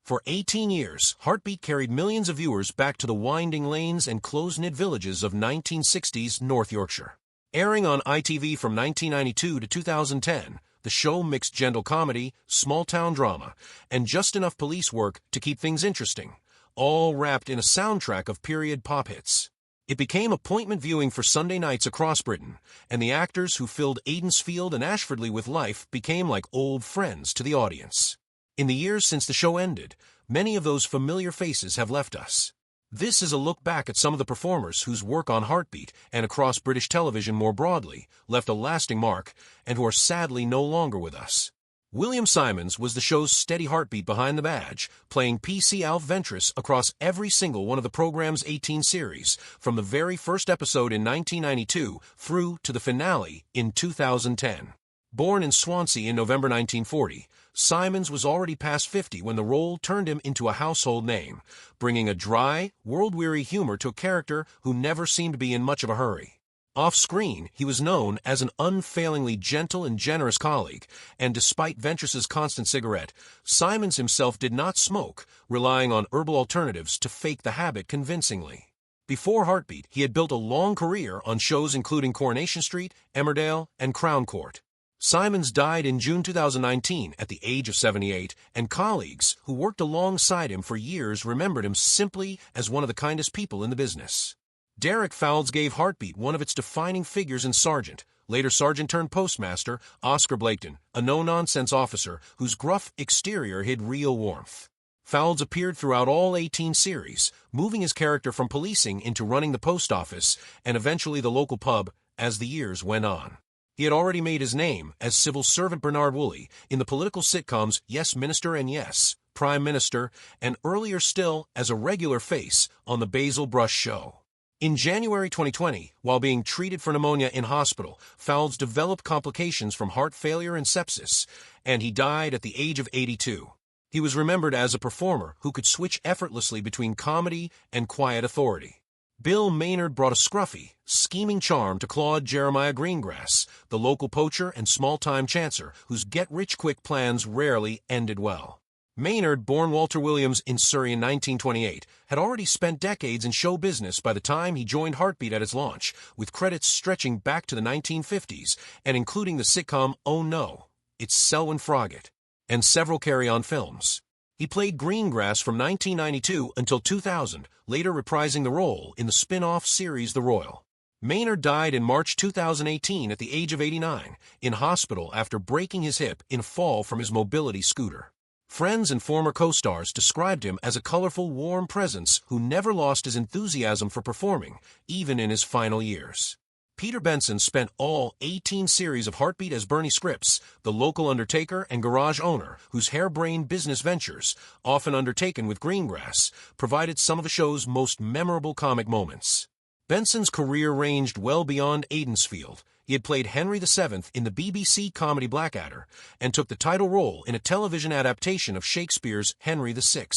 For 18 years, Heartbeat carried millions of viewers back to the winding lanes and close-knit villages of 1960s North Yorkshire. Airing on ITV from 1992 to 2010, the show mixed gentle comedy, small-town drama, and just enough police work to keep things interesting, all wrapped in a soundtrack of period pop hits. It became appointment viewing for Sunday nights across Britain, and the actors who filled Aidensfield and Ashfordley with life became like old friends to the audience. In the years since the show ended, many of those familiar faces have left us. This is a look back at some of the performers whose work on Heartbeat and across British television more broadly left a lasting mark and who are sadly no longer with us. William Simons was the show's steady heartbeat behind the badge, playing PC Alf Ventris across every single one of the program's 18 series, from the very first episode in 1992 through to the finale in 2010. Born in Swansea in November 1940, Simons was already past 50 when the role turned him into a household name, bringing a dry, world-weary humor to a character who never seemed to be in much of a hurry. Off-screen, he was known as an unfailingly gentle and generous colleague, and despite Ventris's constant cigarette, Simons himself did not smoke, relying on herbal alternatives to fake the habit convincingly. Before Heartbeat, he had built a long career on shows including Coronation Street, Emmerdale, and Crown Court. Simons died in June 2019 at the age of 78, and colleagues who worked alongside him for years remembered him simply as one of the kindest people in the business. Derek Fowles gave Heartbeat one of its defining figures in Sergeant, later Sergeant-turned-Postmaster, Oscar Blaketon, a no-nonsense officer whose gruff exterior hid real warmth. Fowles appeared throughout all 18 series, moving his character from policing into running the post office and eventually the local pub as the years went on. He had already made his name as civil servant Bernard Woolley in the political sitcoms Yes Minister and Yes, Prime Minister, and earlier still as a regular face on The Basil Brush Show. In January 2020, while being treated for pneumonia in hospital, Fowles developed complications from heart failure and sepsis, and he died at the age of 82. He was remembered as a performer who could switch effortlessly between comedy and quiet authority. Bill Maynard brought a scruffy, scheming charm to Claude Jeremiah Greengrass, the local poacher and small-time chancer whose get-rich-quick plans rarely ended well. Maynard, born Walter Williams in Surrey in 1928, had already spent decades in show business by the time he joined Heartbeat at its launch, with credits stretching back to the 1950s and including the sitcom Oh No, It's Selwyn Froggatt, and several carry-on films. He played Greengrass from 1992 until 2000, later reprising the role in the spin-off series The Royal. Maynard died in March 2018 at the age of 89, in hospital after breaking his hip in a fall from his mobility scooter. Friends and former co-stars described him as a colorful, warm presence who never lost his enthusiasm for performing, even in his final years. Peter Benson spent all 18 series of Heartbeat as Bernie Scripps, the local undertaker and garage owner whose harebrained business ventures, often undertaken with Greengrass, provided some of the show's most memorable comic moments. Benson's career ranged well beyond Aidensfield. He had played Henry VII in the BBC comedy Blackadder and took the title role in a television adaptation of Shakespeare's Henry VI.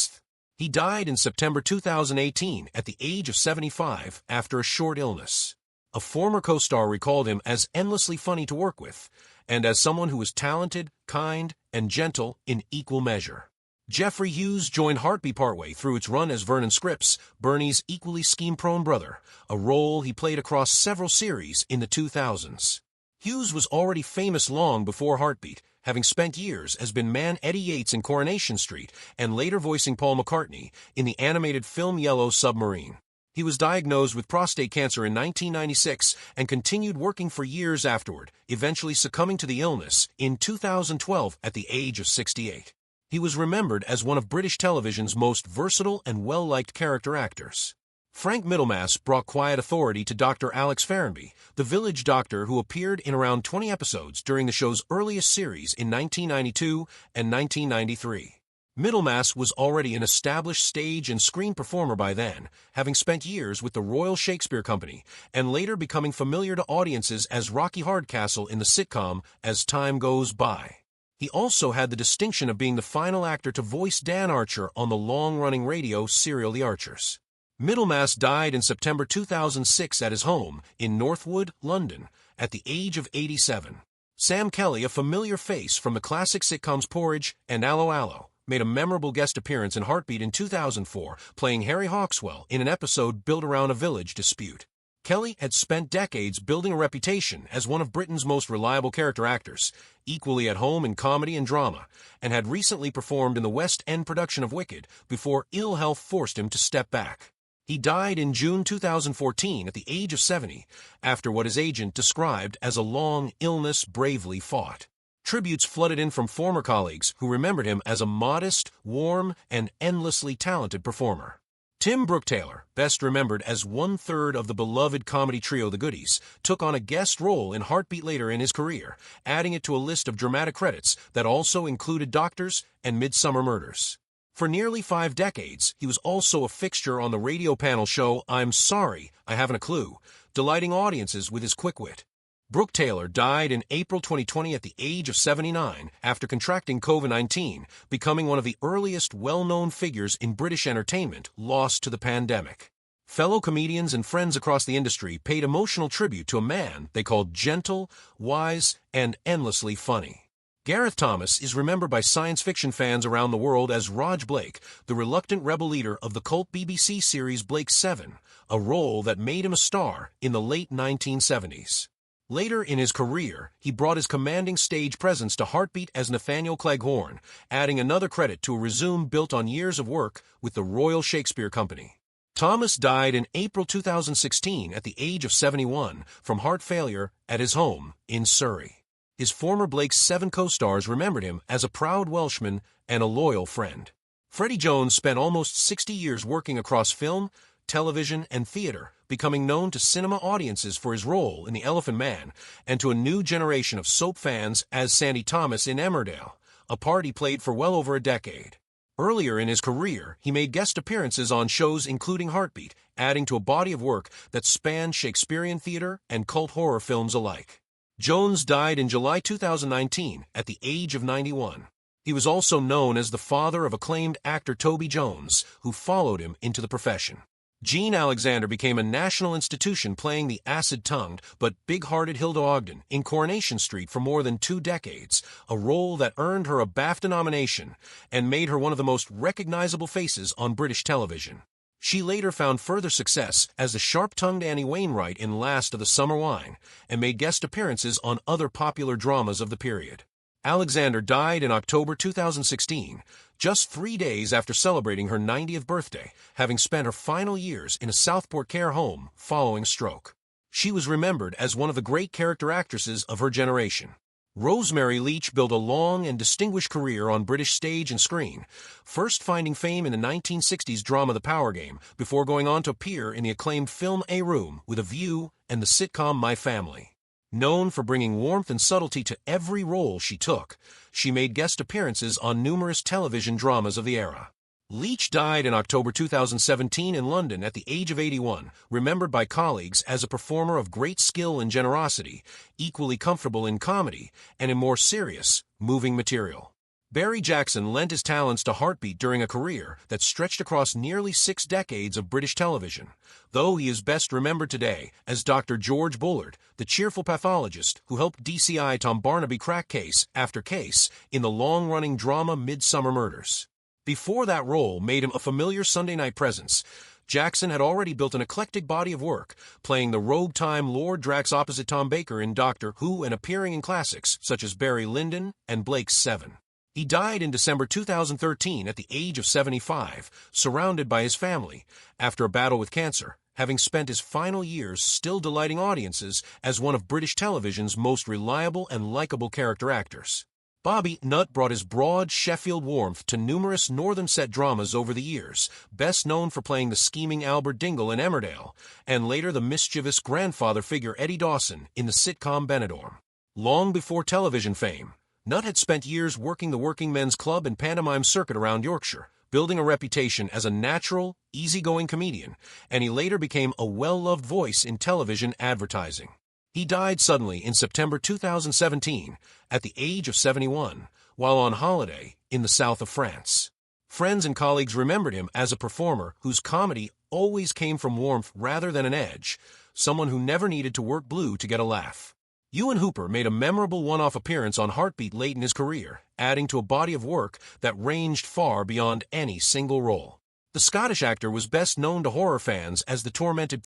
He died in September 2018 at the age of 75 after a short illness. A former co-star recalled him as endlessly funny to work with, and as someone who was talented, kind, and gentle in equal measure. Geoffrey Hughes joined Heartbeat partway through its run as Vernon Scripps, Bernie's equally scheme-prone brother, a role he played across several series in the 2000s. Hughes was already famous long before Heartbeat, having spent years as bin man Eddie Yates in Coronation Street and later voicing Paul McCartney in the animated film Yellow Submarine. He was diagnosed with prostate cancer in 1996 and continued working for years afterward, eventually succumbing to the illness in 2012 at the age of 68. He was remembered as one of British television's most versatile and well-liked character actors. Frank Middlemass brought quiet authority to Dr. Alex Ferrenby, the village doctor who appeared in around 20 episodes during the show's earliest series in 1992 and 1993. Middlemass was already an established stage and screen performer by then, having spent years with the Royal Shakespeare Company and later becoming familiar to audiences as Rocky Hardcastle in the sitcom As Time Goes By. He also had the distinction of being the final actor to voice Dan Archer on the long-running radio serial The Archers. Middlemass died in September 2006 at his home in Northwood, London, at the age of 87. Sam Kelly, a familiar face from the classic sitcoms Porridge and Allo Allo, made a memorable guest appearance in Heartbeat in 2004, playing Harry Hawkswell in an episode built around a village dispute. Kelly had spent decades building a reputation as one of Britain's most reliable character actors, equally at home in comedy and drama, and had recently performed in the West End production of Wicked before ill health forced him to step back. He died in June 2014 at the age of 70, after what his agent described as a long illness bravely fought. Tributes flooded in from former colleagues who remembered him as a modest, warm, and endlessly talented performer. Tim Brooke-Taylor, best remembered as one-third of the beloved comedy trio The Goodies, took on a guest role in Heartbeat later in his career, adding it to a list of dramatic credits that also included Doctors and Midsummer Murders. For nearly 5 decades, he was also a fixture on the radio panel show I'm Sorry, I Haven't a Clue, delighting audiences with his quick wit. Brooke-Taylor died in April 2020 at the age of 79 after contracting COVID-19, becoming one of the earliest well-known figures in British entertainment lost to the pandemic. Fellow comedians and friends across the industry paid emotional tribute to a man they called gentle, wise, and endlessly funny. Gareth Thomas is remembered by science fiction fans around the world as Rog Blake, the reluctant rebel leader of the cult BBC series Blake's 7, a role that made him a star in the late 1970s. Later in his career, he brought his commanding stage presence to Heartbeat as Nathaniel Cleghorn, adding another credit to a resume built on years of work with the Royal Shakespeare Company. Thomas died in April 2016 at the age of 71 from heart failure at his home in Surrey. His former Blake's 7 co-stars remembered him as a proud Welshman and a loyal friend. Freddie Jones spent almost 60 years working across film, television, and theater, becoming known to cinema audiences for his role in The Elephant Man and to a new generation of soap fans as Sandy Thomas in Emmerdale, a part he played for well over a decade. Earlier in his career, he made guest appearances on shows including Heartbeat, adding to a body of work that spanned Shakespearean theater and cult horror films alike. Jones died in July 2019 at the age of 91. He was also known as the father of acclaimed actor Toby Jones, who followed him into the profession. Jean Alexander became a national institution playing the acid-tongued but big-hearted Hilda Ogden in Coronation Street for more than 2 decades, a role that earned her a BAFTA nomination and made her one of the most recognizable faces on British television. She later found further success as the sharp-tongued Annie Wainwright in Last of the Summer Wine and made guest appearances on other popular dramas of the period. Alexander died in October 2016, just 3 days after celebrating her 90th birthday, having spent her final years in a Southport care home following stroke. She was remembered as one of the great character actresses of her generation. Rosemary Leach built a long and distinguished career on British stage and screen, first finding fame in the 1960s drama The Power Game before going on to appear in the acclaimed film A Room with a View and the sitcom My Family. Known for bringing warmth and subtlety to every role she took, she made guest appearances on numerous television dramas of the era. Leach died in October 2017 in London at the age of 81, remembered by colleagues as a performer of great skill and generosity, equally comfortable in comedy and in more serious, moving material. Barry Jackson lent his talents to Heartbeat during a career that stretched across nearly 6 decades of British television, though he is best remembered today as Dr. George Bullard, the cheerful pathologist who helped DCI Tom Barnaby crack case after case in the long-running drama Midsummer Murders. Before that role made him a familiar Sunday night presence, Jackson had already built an eclectic body of work, playing the rogue-time Lord Drax opposite Tom Baker in Doctor Who and appearing in classics such as Barry Lyndon and Blake's 7. He died in December 2013 at the age of 75, surrounded by his family, after a battle with cancer, having spent his final years still delighting audiences as one of British television's most reliable and likable character actors. Bobby Nutt brought his broad Sheffield warmth to numerous northern set dramas over the years, best known for playing the scheming Albert Dingle in Emmerdale, and later the mischievous grandfather figure Eddie Dawson in the sitcom Benidorm. Long before television fame, Nutt had spent years working the working men's club and pantomime circuit around Yorkshire, building a reputation as a natural, easygoing comedian, and he later became a well-loved voice in television advertising. He died suddenly in September 2017 at the age of 71, while on holiday in the south of France. Friends and colleagues remembered him as a performer whose comedy always came from warmth rather than an edge, someone who never needed to work blue to get a laugh. Ewan Hooper made a memorable one-off appearance on Heartbeat late in his career, adding to a body of work that ranged far beyond any single role. The Scottish actor was best known to horror fans as the tormented